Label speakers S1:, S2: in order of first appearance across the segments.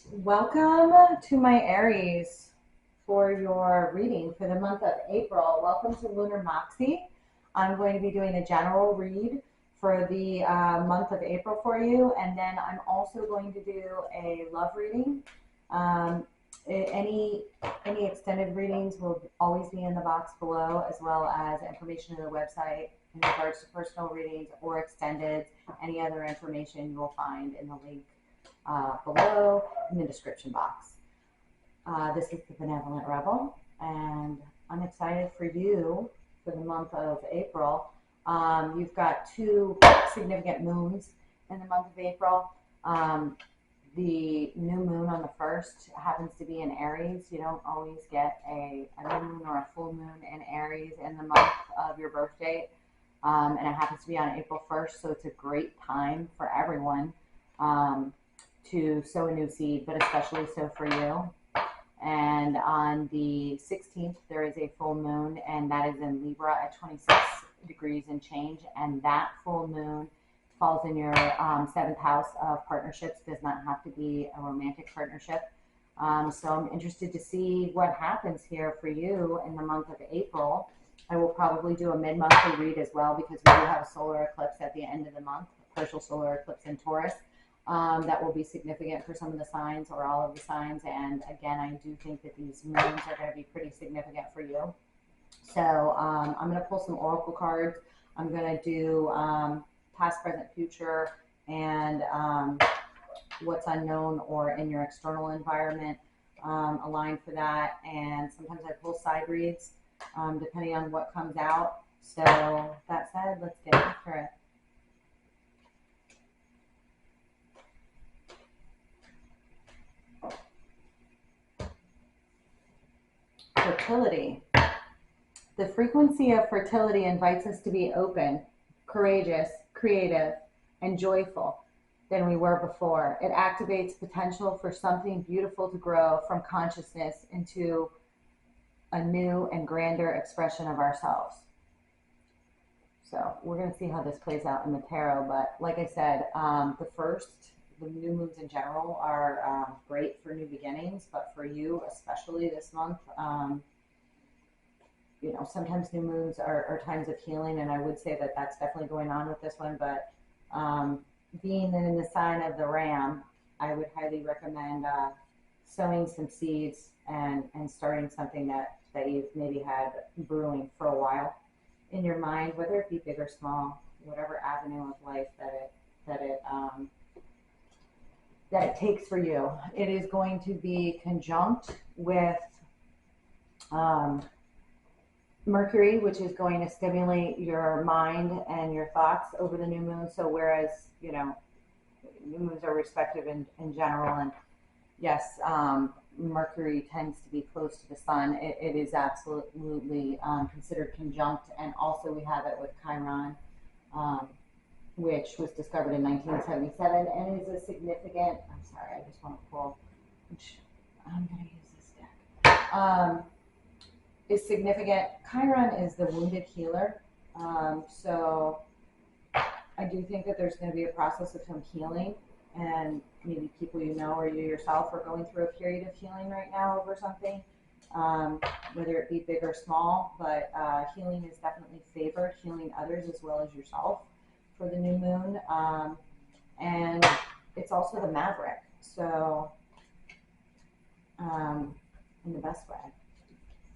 S1: Welcome to my Aries for your reading for the month of April. Welcome to Lunar Moxie. I'm going to be doing a general read for the month of April for you, and then I'm also going to do a love reading. Um, any extended readings will always be in the box below, as well as information in the website in regards to personal readings or extended. Any other information you will find in the link below in the description box. This is the Benevolent Rebel, and I'm excited for you for the month of April. You've got two significant moons in the month of April. The new moon on the 1st happens to be in Aries. You don't always get a new moon or a full moon in Aries in the month of your birth date. And it happens to be on April 1st, so it's a great time for everyone to sow a new seed, but especially so for you. And on the 16th, there is a full moon, and that is in Libra at 26 degrees and change. And that full moon falls in your 7th house of partnerships. Does not have to be a romantic partnership. So I'm interested to see what happens here for you in the month of April. I will probably do a mid-monthly read as well, because we do have a solar eclipse at the end of the month, a partial solar eclipse in Taurus. That will be significant for some of the signs or all of the signs. And again, I do think that these moons are going to be pretty significant for you. So I'm going to pull some oracle cards. I'm going to do past, present, future, and what's unknown or in your external environment aligned for that. And sometimes I pull side reads depending on what comes out. So that said, let's get after it. Fertility. The frequency of fertility invites us to be open, courageous, creative, and joyful than we were before. It activates potential for something beautiful to grow from consciousness into a new and grander expression of ourselves. So we're going to see how this plays out in the tarot. But like I said, the new moons in general are great for new beginnings, but for you, especially this month, sometimes new moons are times of healing, and I would say that that's definitely going on with this one. But being in the sign of the Ram, I would highly recommend sowing some seeds and starting something that you've maybe had brewing for a while in your mind, whether it be big or small, whatever avenue of life that it takes for you. It is going to be conjunct with Mercury, which is going to stimulate your mind and your thoughts over the new moon. So whereas, new moons are respective in general, and yes, Mercury tends to be close to the sun, it is absolutely considered conjunct. And also we have it with Chiron, which was discovered in 1977 and is a significant, I'm sorry, I just want to pull, which I'm going to use this deck, is significant. Chiron is the wounded healer. So I do think that there's going to be a process of him healing, and maybe people you know or you yourself are going through a period of healing right now over something, whether it be big or small. But healing is definitely favored, healing others as well as yourself for the new moon. And it's also the Maverick, so in the best way.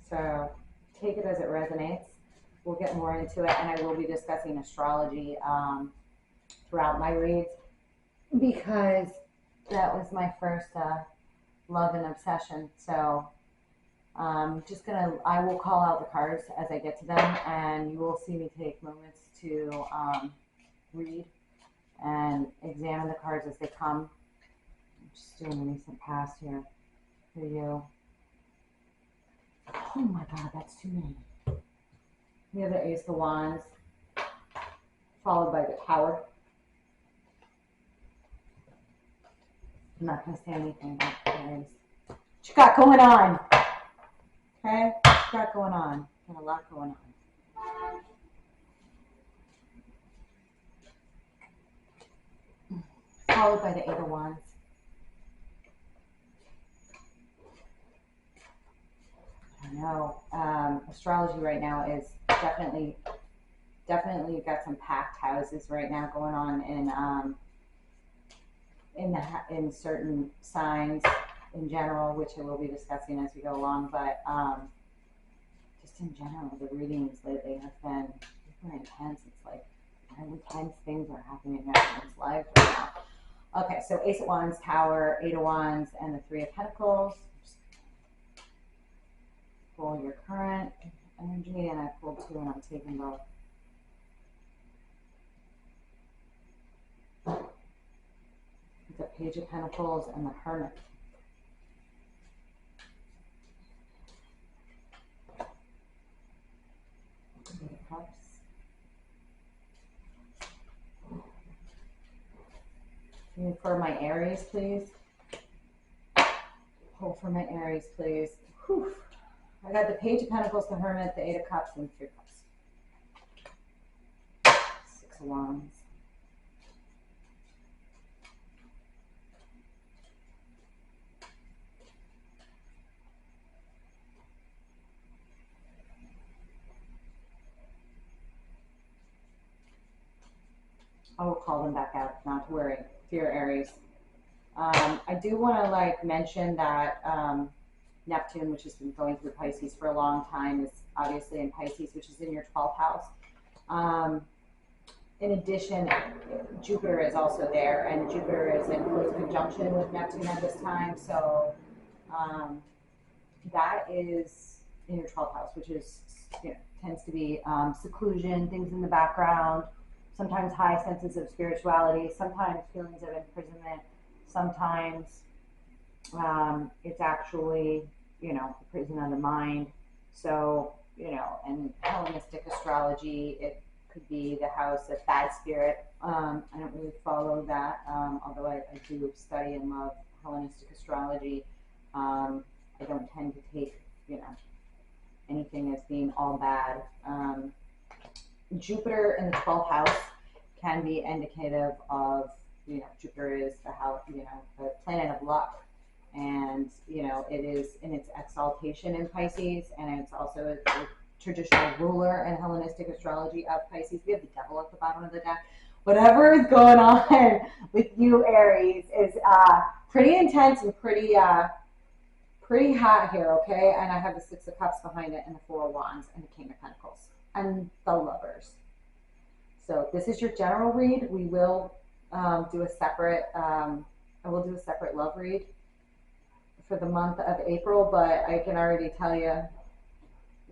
S1: So take it as it resonates. We'll get more into it, and I will be discussing astrology throughout my reads, because that was my first love and obsession. So I will call out the cards as I get to them, and you will see me take moments to read and examine the cards as they come. I'm just doing a recent past here for you. Oh my God, that's too many. We have the Ace of Wands, followed by the Tower. I'm not going to say anything about Aries. What you got going on? Okay? What you got going on? Got a lot going on. Followed by the Eight of Wands. know. Astrology right now is definitely got some packed houses right now going on in certain signs in general, which I will be discussing as we go along. But just in general, the readings lately have been super intense. It's like very intense things are happening in everyone's life right now. Okay, so Ace of Wands, Tower, Eight of Wands, and the Three of Pentacles. Just pull your current energy, and I pulled two, and I'm taking both. The Page of Pentacles and the Hermit. Eight of Cups. And for my Aries, please. Pull for my Aries, please. Whew. I got the Page of Pentacles, the Hermit, the Eight of Cups, and the Three of Cups. Six of Wands. I will call them back out, not to worry. Dear Aries. I do want to mention that Neptune, which has been going through Pisces for a long time, is obviously in Pisces, which is in your 12th house. In addition, Jupiter is also there, and Jupiter is in close conjunction with Neptune at this time. So that is in your 12th house, which is tends to be seclusion, things in the background, sometimes high senses of spirituality, sometimes feelings of imprisonment, sometimes it's actually, a prison of the mind. So, and Hellenistic astrology, it could be the house of bad spirit. I don't really follow that, although I do study and love Hellenistic astrology. I don't tend to take, anything as being all bad. Jupiter in the 12th house can be indicative of, Jupiter is the house, the planet of luck. And, it is in its exaltation in Pisces, and it's also a traditional ruler in Hellenistic astrology of Pisces. We have the devil at the bottom of the deck. Whatever is going on with you, Aries, is pretty intense and pretty hot here, okay? And I have the Six of Cups behind it, and the Four of Wands, and the King of Pentacles, and the Lovers. So this is your general read. We will do a separate, I will do a separate love read for the month of April, but I can already tell you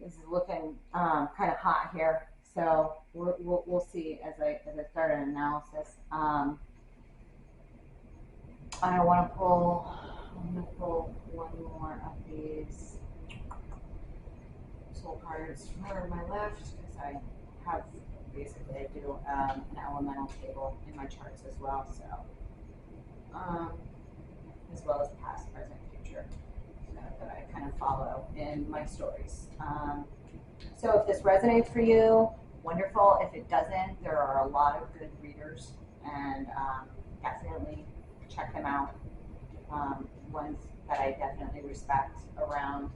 S1: this is looking kind of hot here. So we'll see as I start an analysis. I want to pull. I'm going to pull one more of these soul cards for my left, because I have basically I do an elemental table in my charts as well. So as well as past, present, future that I kind of follow in my stories. So if this resonates for you, wonderful. If it doesn't, there are a lot of good readers, and definitely check them out. Ones that I definitely respect around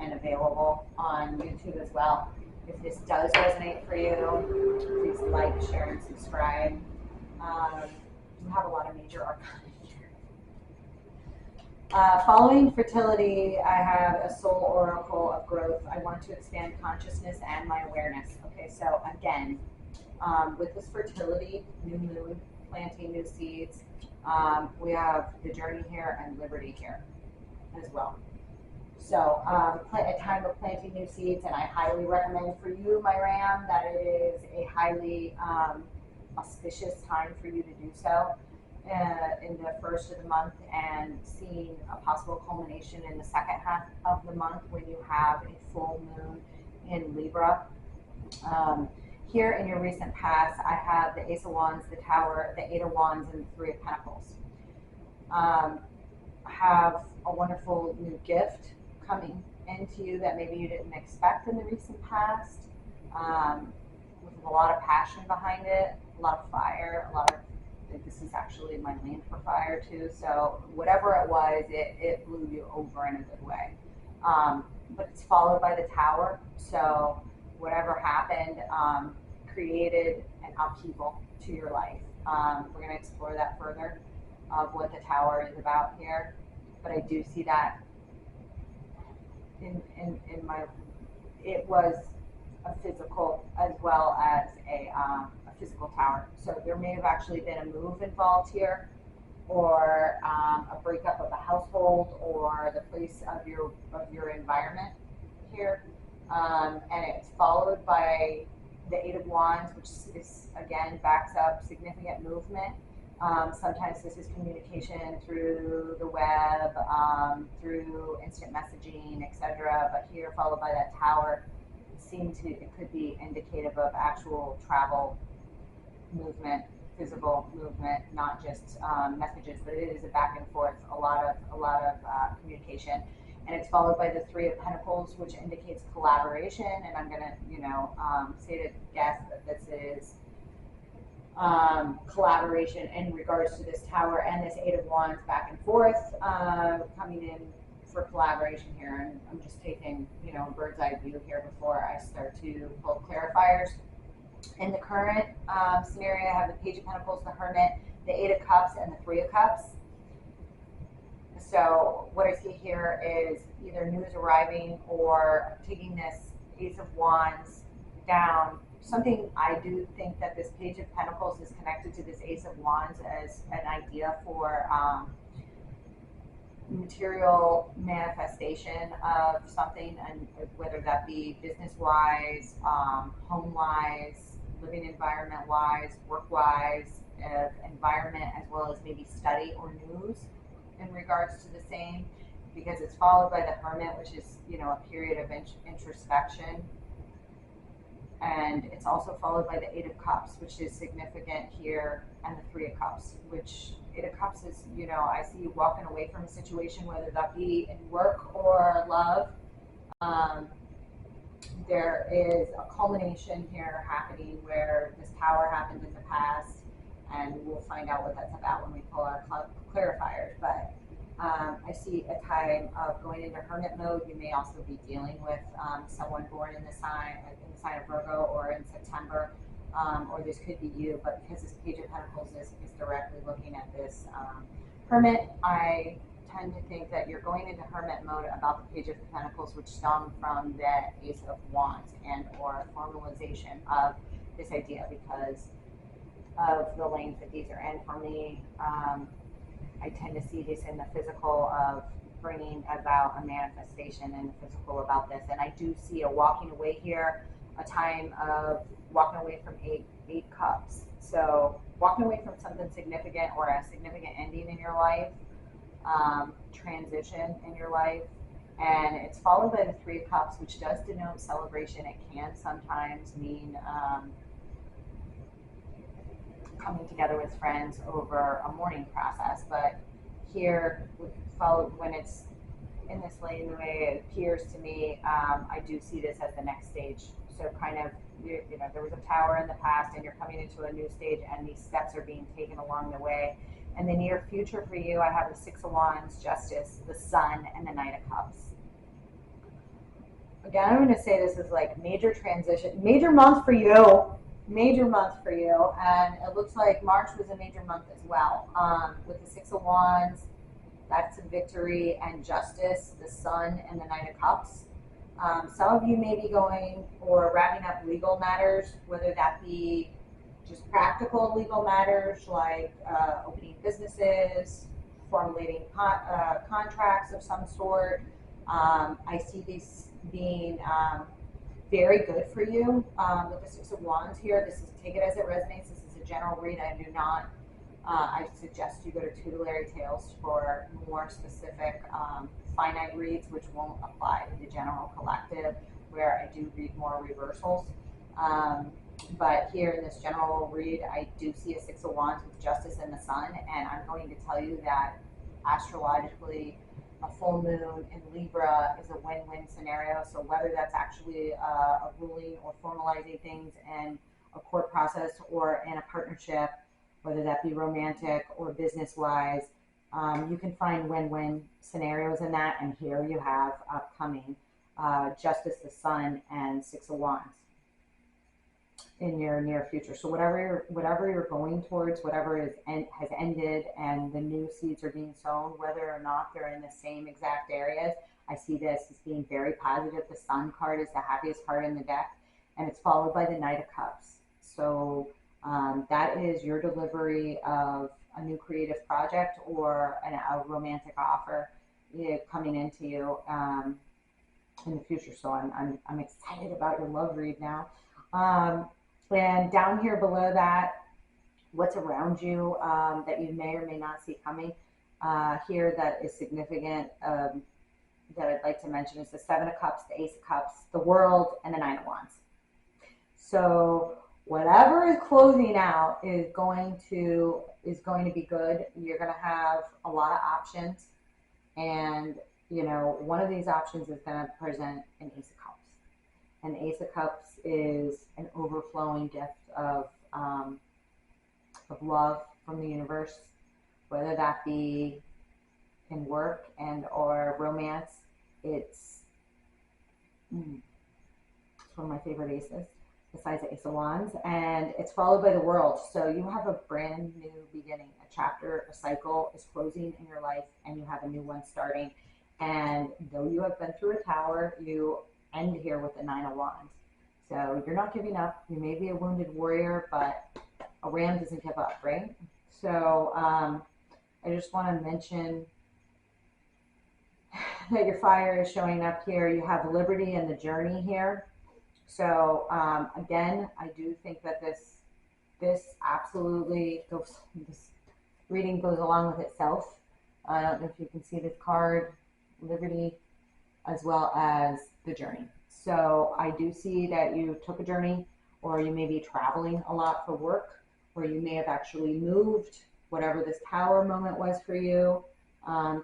S1: and available on YouTube as well. If this does resonate for you, please like, share, and subscribe. We have a lot of major arcana here. Following fertility, I have a soul oracle of growth. I want to expand consciousness and my awareness. Okay, so again, with this fertility, new moon, planting new seeds, we have the journey here and liberty here as well. So a time of planting new seeds, and I highly recommend for you, my Ram, that it is a highly auspicious time for you to do so in the first of the month, and seeing a possible culmination in the second half of the month when you have a full moon in Libra. Here in your recent past, I have the Ace of Wands, the Tower, the Eight of Wands, and the Three of Pentacles. I have a wonderful new gift coming into you that maybe you didn't expect in the recent past, with a lot of passion behind it, a lot of fire, this is actually my land for fire too, so whatever it was, it blew you over in a good way. but it's followed by the Tower. So whatever happened created an upheaval to your life. We're going to explore that further of what the Tower is about here. But I do see that in my, it was a physical as well as a physical tower. So there may have actually been a move involved here, or a breakup of a household, or the place of your environment here, and it's followed by the Eight of Wands, which is again backs up significant movement. Sometimes this is communication through the web, through instant messaging, etc. But here, followed by that Tower, it could be indicative of actual travel, movement, physical movement, not just messages, but it is a back and forth, a lot of communication. And it's followed by the Three of Pentacles, which indicates collaboration. And I'm gonna, say to guess that this is collaboration in regards to this Tower and this Eight of Wands back and forth, coming in for collaboration here. And I'm just taking, a bird's eye view here before I start to pull clarifiers. In the current scenario, I have the Page of Pentacles, the Hermit, the Eight of Cups, and the Three of Cups. So what I see here is either news arriving or taking this Ace of Wands down. Something I do think that this Page of Pentacles is connected to this Ace of Wands as an idea for material manifestation of something, and whether that be business-wise, home-wise, living environment-wise, work-wise, environment, as well as maybe study or news in regards to the same, because it's followed by the Hermit, which is, a period of introspection. And it's also followed by the Eight of Cups, which is significant here, and the Three of Cups, which Eight of Cups is, I see you walking away from a situation, whether that be in work or love. There is a culmination here happening where this Tower happened in the past, and we'll find out what that's about when we pull our clarifiers. But I see a time of going into hermit mode. You may also be dealing with someone born in the sign of Virgo or in September, or this could be you. But because this Page of Pentacles is directly looking at this Hermit, I tend to think that you're going into hermit mode about the Page of Pentacles, which stem from the Ace of Wands and or formalization of this idea, because of the lanes that these are in. For me, I tend to see this in the physical of bringing about a manifestation, and the physical about this. And I do see a walking away here, a time of walking away from eight cups. So walking away from something significant or a significant ending in your life, transition in your life. And it's followed by the Three of Cups, which does denote celebration. It can sometimes mean coming together with friends over a mourning process. But here, when it's in this lane, the way it appears to me, I do see this as the next stage. So kind of, there was a Tower in the past, and you're coming into a new stage, and these steps are being taken along the way. In the near future for you, I have the Six of Wands, Justice, the Sun, and the Knight of Cups. Again, I'm going to say this is like major transition, major month for you. Major month for you, and it looks like March was a major month as well. With the Six of Wands, that's a victory and justice, the Sun, and the Knight of Cups. Some of you may be going or wrapping up legal matters, whether that be just practical legal matters like opening businesses, formulating contracts of some sort. I see these being very good for you with the Six of Wands here. This is, take it as it resonates. This is a general read. I do not, I suggest you go to Tutelary Tales for more specific finite reads, which won't apply to the general collective, where I do read more reversals. But here in this general read, I do see a Six of Wands with Justice and the Sun, and I'm going to tell you that astrologically, a full moon in Libra is a win-win scenario. So whether that's actually a ruling or formalizing things in a court process or in a partnership, whether that be romantic or business-wise, you can find win-win scenarios in that. And here you have upcoming Justice, the Sun, and Six of Wands in your near future. So whatever you're going towards, whatever has ended, and the new seeds are being sown, whether or not they're in the same exact areas, I see this as being very positive. The Sun card is the happiest card in the deck, and it's followed by the Knight of Cups. So that is your delivery of a new creative project or a romantic offer coming into you in the future. So I'm excited about your love read now. And down here below that, what's around you that you may or may not see coming here that is significant that I'd like to mention is the Seven of Cups, the Ace of Cups, the World, and the Nine of Wands. So whatever is closing out is going to be good. You're going to have a lot of options, and you know, one of these options is going to present an Ace of Cups. An Ace of Cups is an overflowing gift of love from the universe, whether that be in work and or romance. It's one of my favorite aces, besides the Ace of Wands, and it's followed by the World. So you have a brand new beginning, a chapter, a cycle is closing in your life, and you have a new one starting. And though you have been through a tower, you end here with the Nine of Wands. So you're not giving up. You may be a wounded warrior, but a ram doesn't give up, right? So I just want to mention that your fire is showing up here. You have liberty and the journey here. So again, I do think that this absolutely goes, this reading goes along with itself. I don't know if you can see this card, liberty, as well as the journey. So I do see that you took a journey, or you may be traveling a lot for work, or you may have actually moved, whatever this tower moment was for you,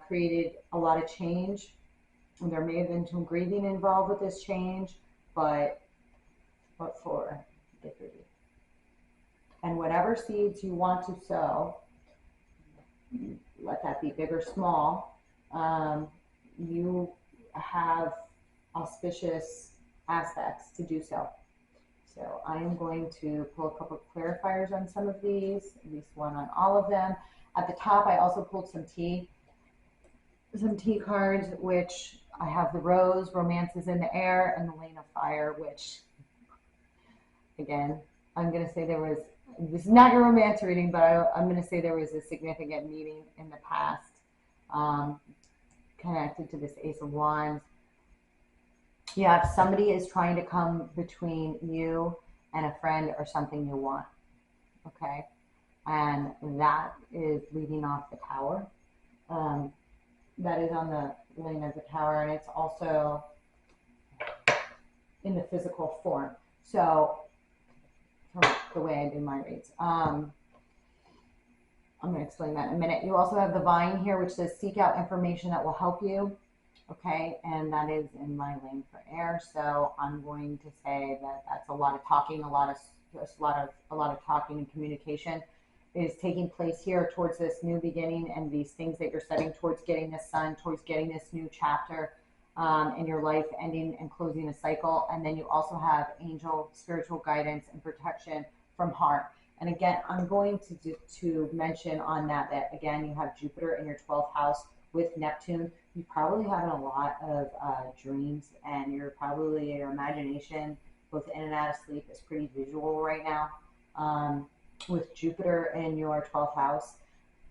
S1: created a lot of change. And there may have been some grieving involved with this change, but for liberty. And whatever seeds you want to sow, let that be big or small, you have auspicious aspects to do so. So I am going to pull a couple of clarifiers on some of these, at least one on all of them. At the top, I also pulled some tea cards, which I have the Rose, Romance is in the Air, and the Lane of Fire, which, again, I'm going to say this is not your romance reading, but I'm going to say there was a significant meeting in the past connected to this Ace of Wands. Yeah, if somebody is trying to come between you and a friend or something you want, okay? And that is leading off the Tower. That is on the Lane of the Tower, and it's also in the physical form. So, the way I do my reads. I'm going to explain that in a minute. You also have the Vine here, which says seek out information that will help you. Okay, and that is in my lane for air. So I'm going to say that that's a lot of talking, a lot of talking and communication is taking place here towards this new beginning and these things that you're setting towards getting this sun, towards getting this new chapter in your life, ending and closing a cycle. And then you also have angel, spiritual guidance and protection from harm. And again, I'm going to mention on that again, you have Jupiter in your 12th house with Neptune. You're probably having a lot of dreams, and your imagination, both in and out of sleep, is pretty visual right now. With Jupiter in your 12th house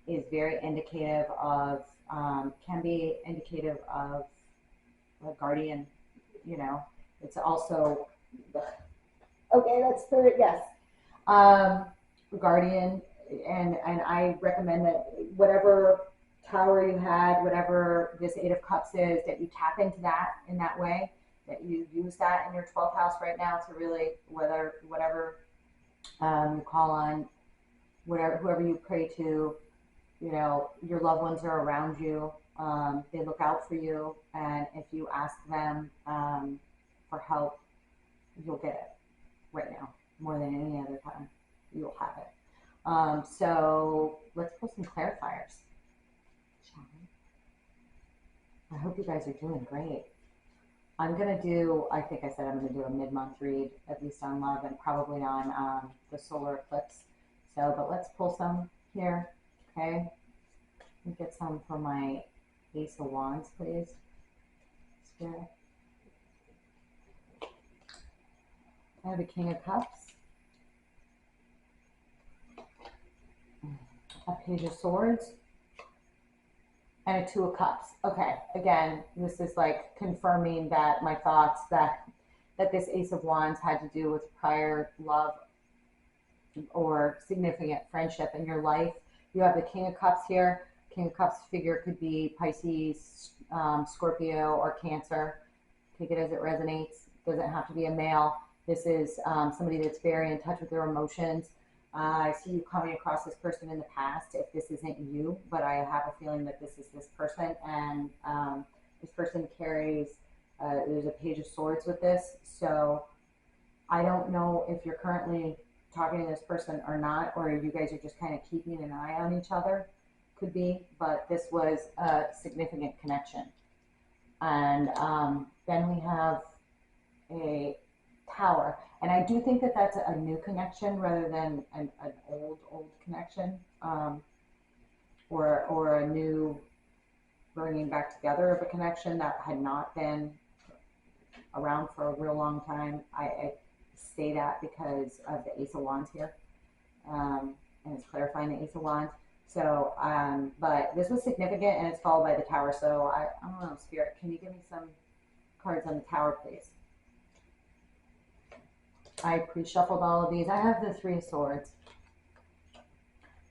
S1: is very indicative of, can be indicative of a guardian, you know. It's also, okay, that's third, yes. Guardian, and I recommend that whatever tower you had, whatever this Eight of Cups is, that you tap into that in that way, that you use that in your 12th house right now to really, whatever you call on, whoever you pray to, you know, your loved ones are around you, they look out for you, and if you ask them for help, you'll get it right now, more than any other time, you'll have it. So let's pull some clarifiers. I hope you guys are doing great. I'm going to do, I think I said I'm going to do a mid-month read, at least on love and probably on the solar eclipse. So, but let's pull some here, okay? Let me get some for my Ace of Wands, please. Spirit. I have a King of Cups, a Page of Swords, and a Two of Cups. Okay, again, this is like confirming that my thoughts that this Ace of Wands had to do with prior love or significant friendship in your life. You have the King of Cups here. King of Cups figure could be Pisces, Scorpio, or Cancer. Take it as it resonates. Doesn't have to be a male. This is somebody that's very in touch with their emotions. I see you coming across this person in the past if this isn't you, but I have a feeling that this is this person, and this person carries, there's a Page of Swords with this, so I don't know if you're currently talking to this person or not, or you guys are just kind of keeping an eye on each other, could be, but this was a significant connection. And then we have a Tower, and I do think that that's a new connection rather than an old connection, or a new bringing back together of a connection that had not been around for a real long time. I say that because of the Ace of Wands here, and it's clarifying the Ace of Wands. So, but this was significant, and it's followed by the Tower. So I don't know, Spirit, can you give me some cards on the Tower, please? I pre-shuffled all of these. I have the Three of Swords.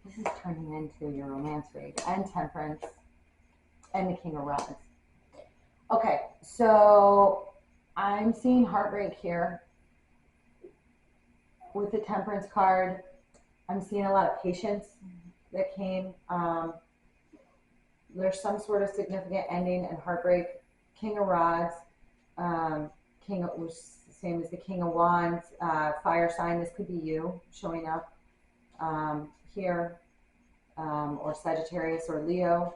S1: This is turning into your romance read, and Temperance, and the King of Rods. Okay, so I'm seeing heartbreak here with the Temperance card. I'm seeing a lot of patience that came. There's some sort of significant ending and heartbreak. King of Rods, King of, which is the same as the King of Wands, fire sign. This could be you showing up here, or Sagittarius or Leo.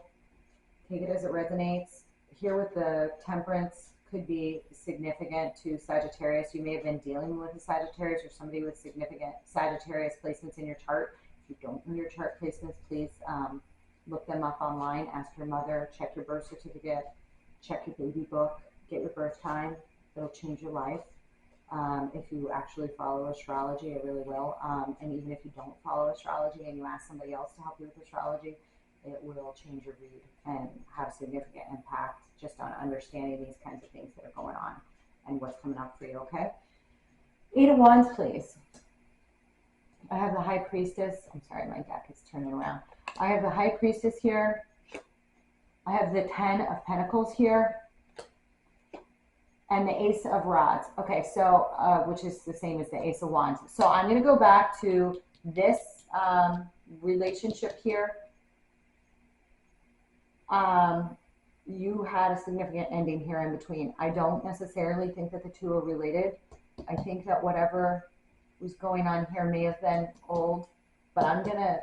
S1: Take it as it resonates. Here with the Temperance could be significant to Sagittarius. You may have been dealing with a Sagittarius or somebody with significant Sagittarius placements in your chart. If you don't know your chart placements, please look them up online. Ask your mother, check your birth certificate, check your baby book, get your birth time. It'll change your life. If you actually follow astrology, it really will. And even if you don't follow astrology and you ask somebody else to help you with astrology, it will change your read and have significant impact just on understanding these kinds of things that are going on and what's coming up for you, okay? Eight of Wands, please. I have the High Priestess. I'm sorry, my deck is turning around. I have the High Priestess here. I have the Ten of Pentacles here. And the Ace of Rods. Okay, so, which is the same as the Ace of Wands. So I'm going to go back to this relationship here. You had a significant ending here in between. I don't necessarily think that the two are related. I think that whatever was going on here may have been old, but I'm going to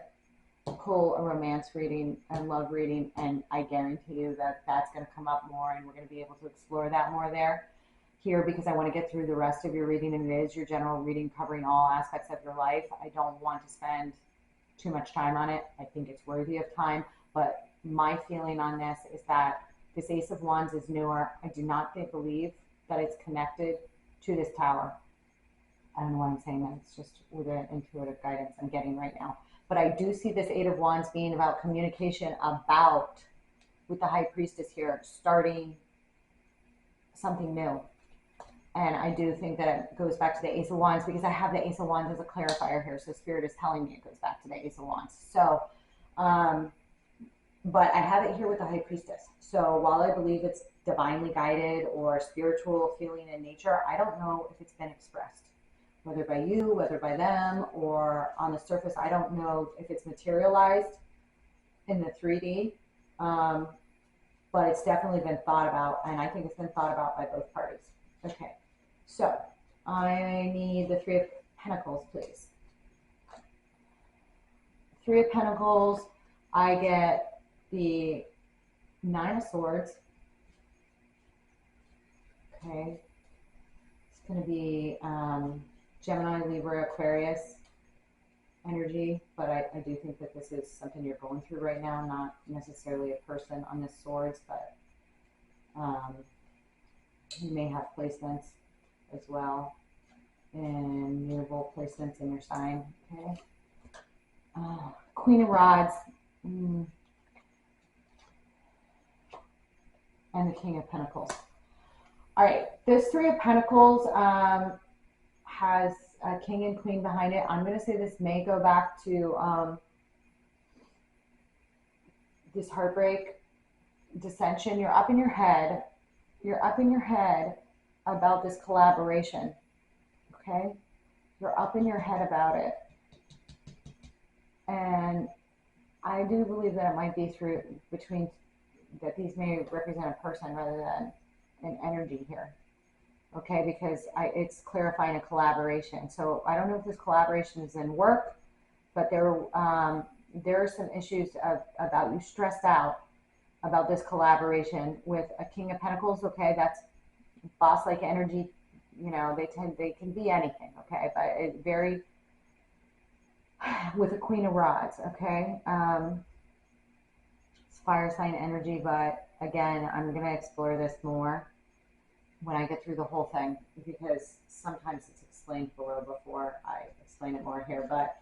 S1: pull a romance reading and love reading, and I guarantee you that that's going to come up more, and we're going to be able to explore that more here, because I want to get through the rest of your reading, and it is your general reading covering all aspects of your life. I don't want to spend too much time on it. I think it's worthy of time, but my feeling on this is that this Ace of Wands is newer. I do not believe that it's connected to this Tower. I don't know why I'm saying that. It's just with an intuitive guidance I'm getting right now. But I do see this Eight of Wands being about communication, about, with the High Priestess here, starting something new. And I do think that it goes back to the Ace of Wands, because I have the Ace of Wands as a clarifier here. So Spirit is telling me it goes back to the Ace of Wands. So, but I have it here with the High Priestess. So while I believe it's divinely guided or spiritual feeling in nature, I don't know if it's been expressed, whether by you, whether by them, or on the surface. I don't know if it's materialized in the 3D, but it's definitely been thought about, and I think it's been thought about by both parties. Okay, so I need the Three of Pentacles, please. Three of Pentacles, I get the Nine of Swords. Okay. It's going to be Gemini, Libra, Aquarius energy, but I do think that this is something you're going through right now, not necessarily a person on this swords, but you may have placements as well, and mutable placements in your sign. Okay. Queen of Rods and the King of Pentacles. All right, this Three of Pentacles has a king and queen behind it. I'm going to say this may go back to this heartbreak, dissension. You're up in your head. You're up in your head about this collaboration. Okay? You're up in your head about it. And I do believe that it might be between, that these may represent a person rather than an energy here. Okay, because it's clarifying a collaboration. So I don't know if this collaboration is in work, but there are some issues about you stressed out about this collaboration with a King of Pentacles. Okay, that's boss-like energy. You know, they can be anything. Okay, but it very with a Queen of Rods. Okay, it's fire sign energy, but again, I'm going to explore this more when I get through the whole thing, because sometimes it's explained below before I explain it more here. But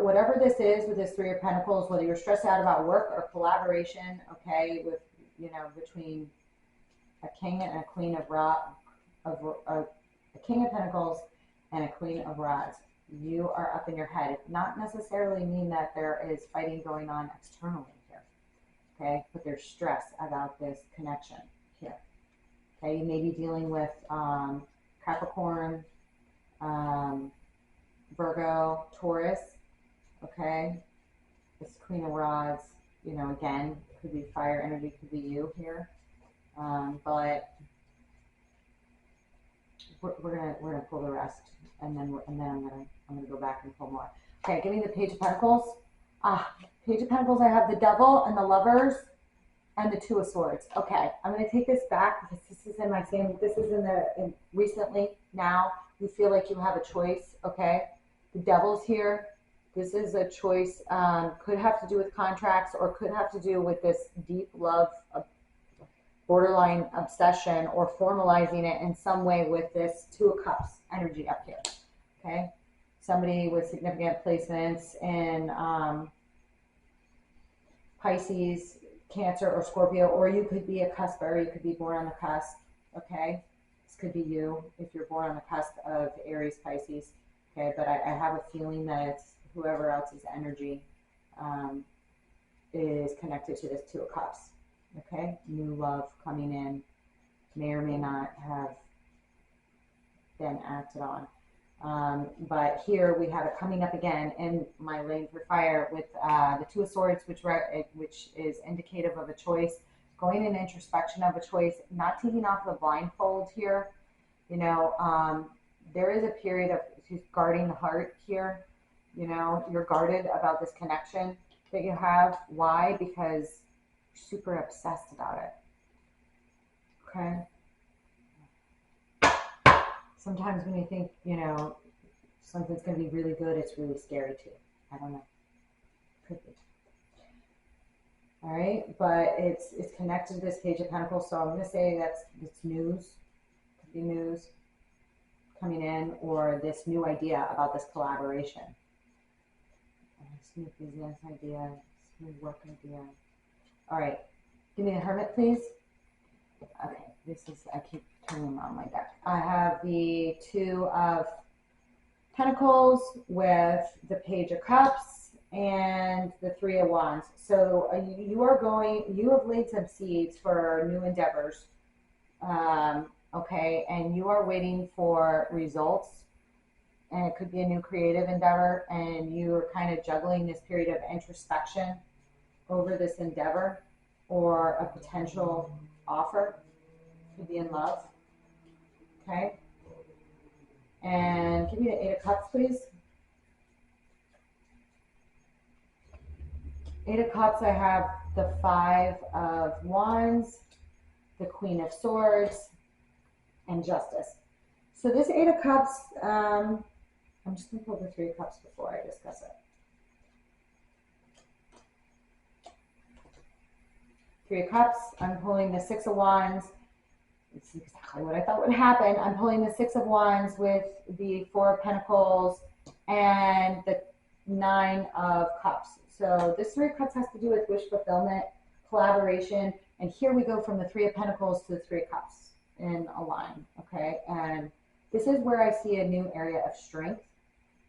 S1: whatever this is with this Three of Pentacles, whether you're stressed out about work or collaboration, okay, with, you know, between a king and a queen of a King of Pentacles and a Queen of Rods, you are up in your head. It not necessarily mean that there is fighting going on externally here, okay, but there's stress about this connection here. Okay, you may be dealing with Capricorn, Virgo, Taurus. Okay, this Queen of Rods, you know, again, could be fire energy, could be you here, but we're gonna pull the rest, and then I'm gonna go back and pull more. Okay, give me the Page of Pentacles. Page of Pentacles. I have the Devil and the Lovers. And the Two of Swords. Okay, I'm going to take this back because this is in my same, this is recently, now, you feel like you have a choice, okay? The Devil's here. This is a choice, could have to do with contracts or could have to do with this deep love, borderline obsession, or formalizing it in some way with this Two of Cups energy up here, okay? Somebody with significant placements in Pisces, Cancer, or Scorpio, or you could be a cusper, you could be born on the cusp, okay? This could be you if you're born on the cusp of Aries, Pisces, okay? But I have a feeling that it's whoever else's energy is connected to this Two of Cups, okay? New love coming in, may or may not have been acted on. But here we have it coming up again in my lane for fire with the Two of Swords, which is indicative of a choice, going in introspection of a choice, not taking off the blindfold here. You know, there is a period of guarding the heart here. You know, you're guarded about this connection that you have. Why? Because you're super obsessed about it. Okay. Sometimes when you think, you know, something's going to be really good, it's really scary too. I don't know. Could be. All right, but it's connected to this Page of Pentacles, so I'm going to say it's news. Could be news coming in, or this new idea about this collaboration. This new business idea, this new work idea. All right, give me the Hermit, please. Okay, I keep turning on my deck. I have the Two of Pentacles with the Page of Cups and the Three of Wands. So you have laid some seeds for new endeavors, okay, and you are waiting for results, and it could be a new creative endeavor, and you're kind of juggling this period of introspection over this endeavor or a potential offer. Could be in love, okay? And give me the Eight of Cups, please. Eight of Cups, I have the Five of Wands, the Queen of Swords, and Justice. So this Eight of Cups, I'm just going to pull the Three of Cups before I discuss it. Three of Cups, I'm pulling the Six of Wands. This is exactly what I thought would happen. I'm pulling the Six of Wands with the Four of Pentacles and the Nine of Cups. So this Three of Cups has to do with wish fulfillment, collaboration, and here we go from the Three of Pentacles to the Three of Cups in a line, okay? And this is where I see a new area of strength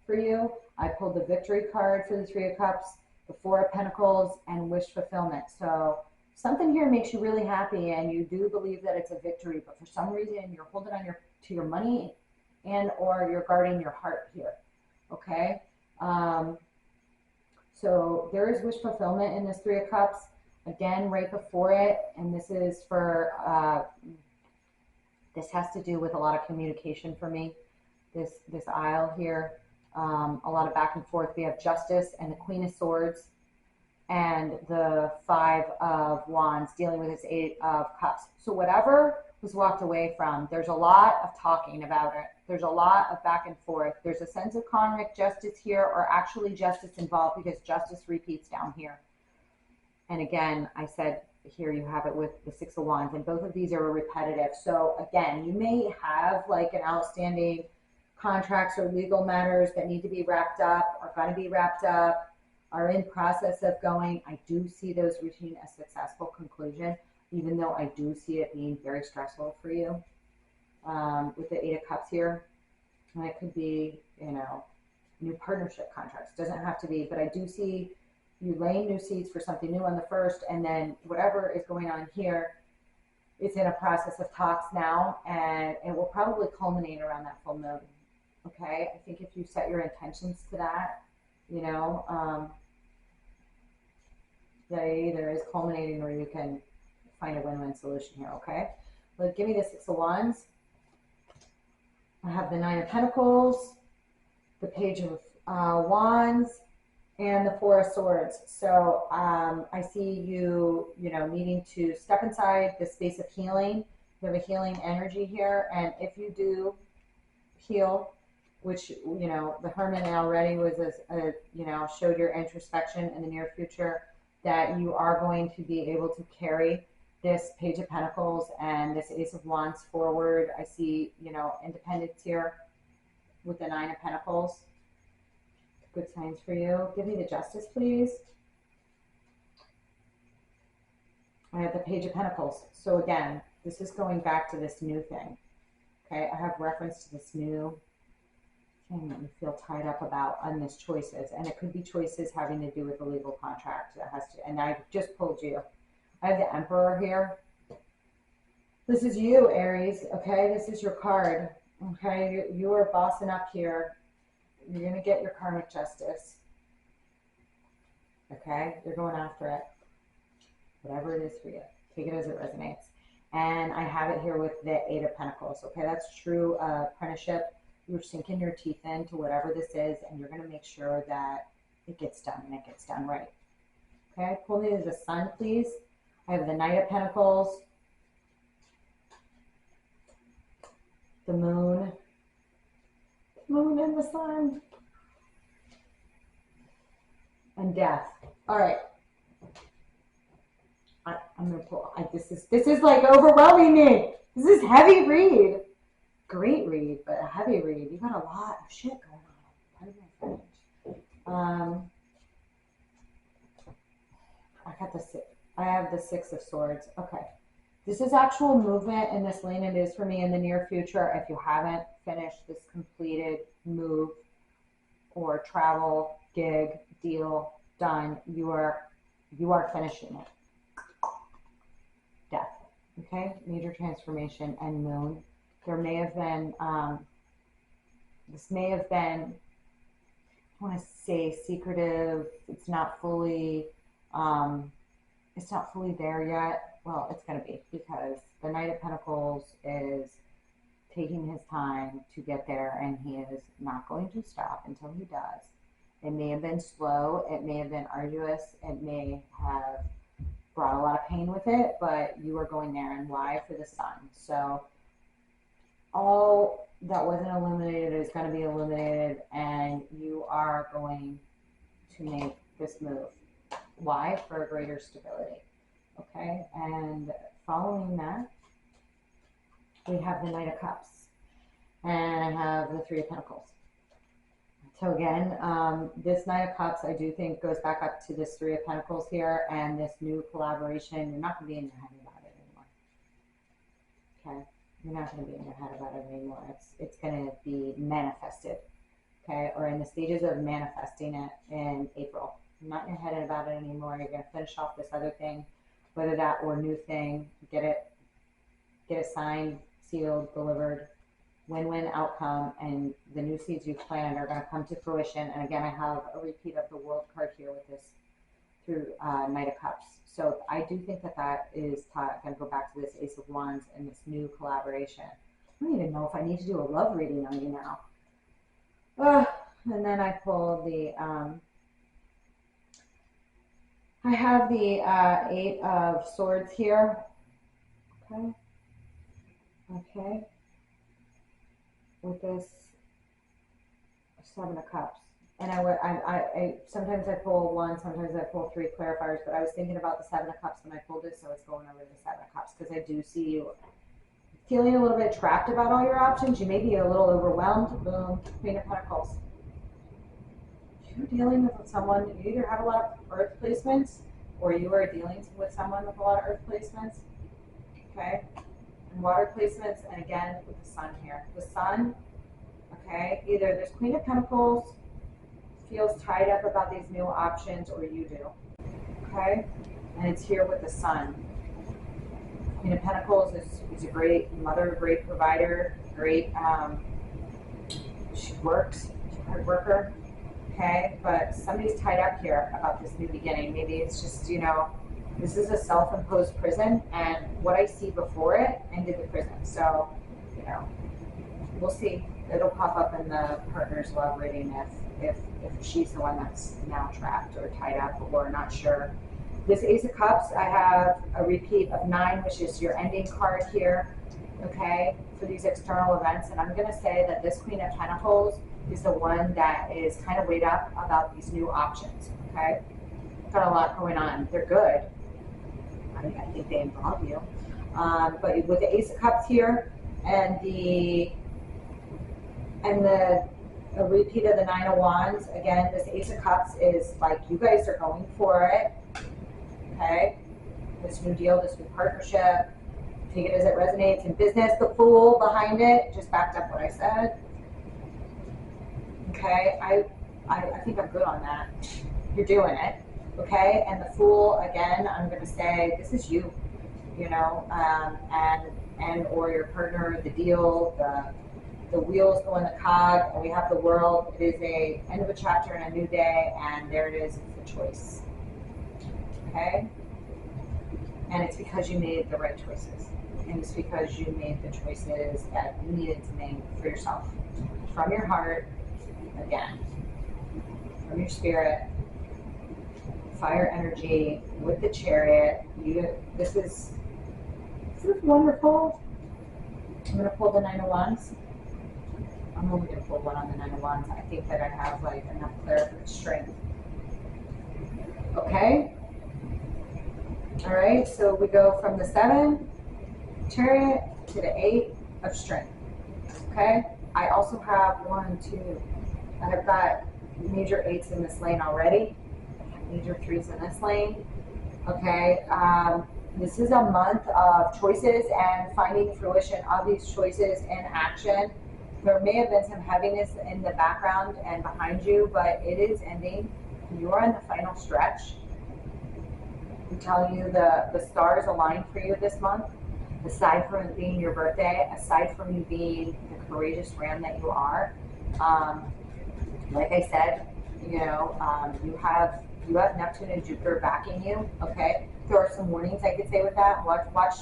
S1: for you. I pulled the Victory card for the Three of Cups, the Four of Pentacles, and wish fulfillment. So something here makes you really happy and you do believe that it's a victory, but for some reason you're holding on to your money and or you're guarding your heart here, okay? So there is wish fulfillment in this Three of Cups. Again, right before it, and this is for, this has to do with a lot of communication for me, this aisle here, a lot of back and forth. We have Justice and the Queen of Swords, and the Five of Wands dealing with this Eight of Cups. So whatever was walked away from, there's a lot of talking about it. There's a lot of back and forth. There's a sense of karmic justice here, or actually justice involved, because justice repeats down here. And again, I said here you have it with the Six of Wands, and both of these are repetitive. So again, you may have like an outstanding contracts or legal matters that need to be wrapped up, are going to be wrapped up, are in process of going. I do see those reaching a successful conclusion, even though I do see it being very stressful for you with the Eight of Cups here. And it could be, you know, new partnership contracts. Doesn't have to be, but I do see you laying new seeds for something new on the first, and then whatever is going on here, it's in a process of talks now, and it will probably culminate around that full moon. Okay, I think if you set your intentions to that, you know, that either is culminating or you can find a win-win solution here, okay? But give me the Six of Wands. I have the Nine of Pentacles, the Page of Wands, and the Four of Swords. So I see you, you know, needing to step inside the space of healing. You have a healing energy here, and if you do heal, which, you know, the Hermit already was, you know, showed your introspection in the near future, that you are going to be able to carry this Page of Pentacles and this Ace of Wands forward. I see, you know, independence here with the Nine of Pentacles. Good signs for you. Give me the Justice, please. I have the Page of Pentacles. So again, this is going back to this new thing. Okay, I have reference to this new thing that you feel tied up about on this choices, and it could be choices having to do with a legal contract that has to, and I just pulled you. I have the Emperor here. This is you, Aries, okay? This is your card, okay? You are bossing up here. You're going to get your karmic justice, okay? You're going after it, whatever it is for you. Take it as it resonates. And I have it here with the Eight of Pentacles, okay? That's true apprenticeship. You're sinking your teeth into whatever this is, and you're going to make sure that it gets done, and it gets done right. Okay, pull me to the Sun, please. I have the Knight of Pentacles, the Moon and the Sun, and Death. All right. I'm going to pull. This is like overwhelming me. This is heavy read. Great read, but a heavy read. You got a lot of shit going on. Pardon my French. I have the Six of Swords. Okay. This is actual movement in this lane. It is for me in the near future. If you haven't finished this completed move or travel, gig, deal, done, you are finishing it. Death. Okay? Major transformation and moon. There may have been, this may have been, I want to say secretive. It's not fully there yet. Well, it's going to be, because the Knight of Pentacles is taking his time to get there, and he is not going to stop until he does. It may have been slow. It may have been arduous. It may have brought a lot of pain with it, but you are going there. And why? For the Sun. So all that wasn't illuminated is going to be illuminated, and you are going to make this move. Why? For a greater stability. Okay, and following that, we have the Knight of Cups, and I have the Three of Pentacles. So again, this Knight of Cups, I do think goes back up to this Three of Pentacles here, and this new collaboration. You're not going to be in your head about it anymore. Okay, you're not going to be in your head about it anymore. It's going to be manifested. Okay, or in the stages of manifesting it in April. You're not in your head about it anymore. You're going to finish off this other thing, whether that or new thing. Get it signed, sealed, delivered, win-win outcome, and the new seeds you've planted are going to come to fruition. And again, I have a repeat of the World card here with this through Knight of Cups. So I do think that is going to go back to this Ace of Wands and this new collaboration. I don't even know if I need to do a love reading on you now. And then I pull the, I have the Eight of Swords here. Okay. With this Seven of Cups. And I sometimes I pull one, sometimes I pull three clarifiers, but I was thinking about the Seven of Cups when I pulled it, so it's going over the Seven of Cups, because I do see you feeling a little bit trapped about all your options. You may be a little overwhelmed. Boom, Queen of Pentacles. You're dealing with someone, you either have a lot of earth placements, or you are dealing with someone with a lot of earth placements. Okay? And water placements, and again with the Sun here. The Sun, okay, either this Queen of Pentacles feels tied up about these new options, or you do. Okay? And it's here with the Sun. Queen of Pentacles is a great mother, a great provider, great, she works, she's a hard worker, okay? But somebody's tied up here about this new beginning. Maybe it's just, you know, this is a self-imposed prison, and what I see before it ended the prison. So, you know, we'll see. It'll pop up in the partner's love reading if she's the one that's now trapped or tied up or not sure. This Ace of Cups, I have a repeat of 9, which is your ending card here, okay, for these external events. And I'm going to say that this Queen of Pentacles is the one that is kind of weighed up about these new options, okay? Got a lot going on. They're good. I think they involve you. But with the Ace of Cups here and a repeat of the Nine of Wands, again, this Ace of Cups is like you guys are going for it. Okay, this new deal, this new partnership, take it as it resonates in business. The Fool behind it just backed up what I said. Okay, I think I'm good on that. You're doing it. Okay, and the Fool, again, I'm going to say this is you, you know, and or your partner, the deal, the wheels go in the cog, and we have the World. It is a end of a chapter and a new day, and there it is. It's the choice. Okay? And it's because you made the right choices. And it's because you made the choices that you needed to make for yourself. From your heart, again. From your spirit. Fire energy with the Chariot. This is wonderful. I'm going to pull the Nine of Wands. I'm only going to pull one on the Nine of Wands. I think that I have like enough clarity and strength. Okay? All right, so we go from the 7 Chariot to the 8 of Strength. Okay? I also have 1, 2. I've got major 8s in this lane already. Major 3s in this lane. Okay? This is a month of choices and finding fruition of these choices in action. There may have been some heaviness in the background and behind you, but it is ending. You're on the final stretch. I'm telling you, the stars align for you this month. Aside from it being your birthday, aside from you being the courageous ram that you are, like I said, you know, you have Neptune and Jupiter backing you. Okay, there are some warnings I could say with that. Watch.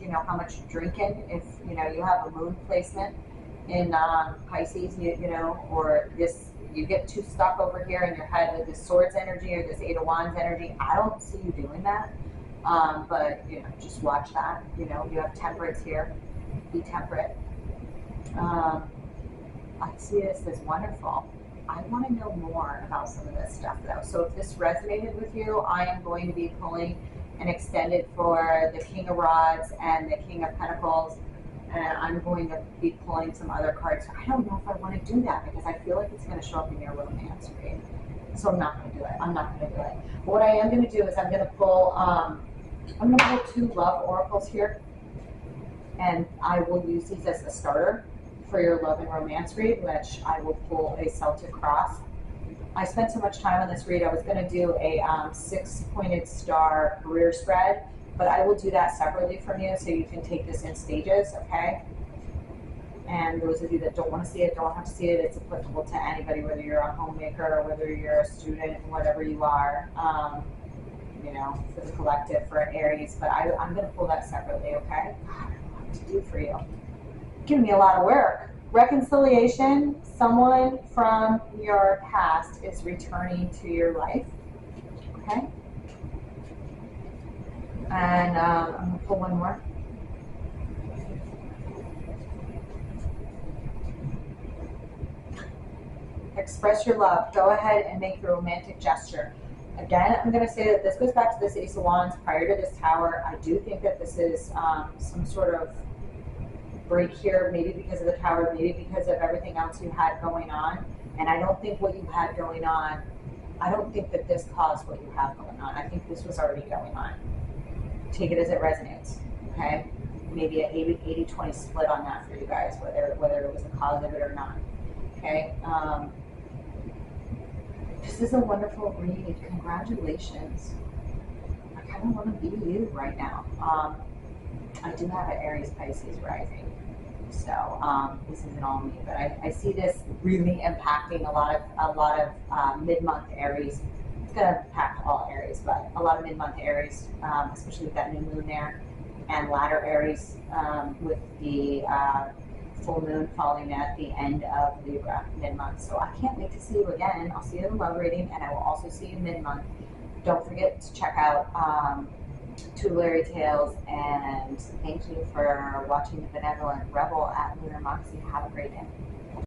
S1: You know how much you're drinking. If you know you have a moon placement in Pisces, you know, or this. You get too stuck over here in your head with this Swords energy or this Eight of Wands energy. I don't see you doing that. But, you know, just watch that. You know, you have temperance here. Be temperate. I see this as wonderful. I want to know more about some of this stuff though. So if this resonated with you, I am going to be pulling an extended for the King of Rods and the King of Pentacles. And I'm going to be pulling some other cards. I don't know if I want to do that because I feel like it's going to show up in your romance read. So I'm not going to do it. I'm not going to do it. But what I am going to do is I'm going to pull 2 love oracles here. And I will use these as a starter for your love and romance read, which I will pull a Celtic cross. I spent so much time on this read, I was going to do a 6-pointed star career spread, but I will do that separately from you so you can take this in stages, okay? And those of you that don't want to see it, don't have to see it. It's applicable to anybody, whether you're a homemaker or whether you're a student, whatever you are, you know, for the collective, for Aries. But I'm going to pull that separately, okay? God, I don't know what to do for you. Giving me a lot of work. Reconciliation, someone from your past is returning to your life, okay? And I'm going to pull one more. Express your love. Go ahead and make your romantic gesture. Again, I'm going to say that this goes back to this Ace of Wands prior to this Tower. I do think that this is some sort of break here, maybe because of the Tower, maybe because of everything else you had going on. And I don't think what you had going on, I don't think that this caused what you have going on. I think this was already going on. Take it as it resonates, okay? Maybe an 80-20 split on that for you guys, whether it was a cause of it or not, okay? This is a wonderful read. Congratulations. I kind of want to be you right now. I do have an Aries Pisces rising, so this isn't all me, but I see this really impacting a lot of mid-month Aries. It's going to impact all Aries, but a lot of mid-month Aries, especially with that new moon there, and latter Aries with the full moon falling at the end of Libra mid-month. So I can't wait to see you again. I'll see you in the love reading, and I will also see you mid-month. Don't forget to check out Tutelary Tales, and thank you for watching the Benevolent Rebel at Lunar Moxie. Have a great day.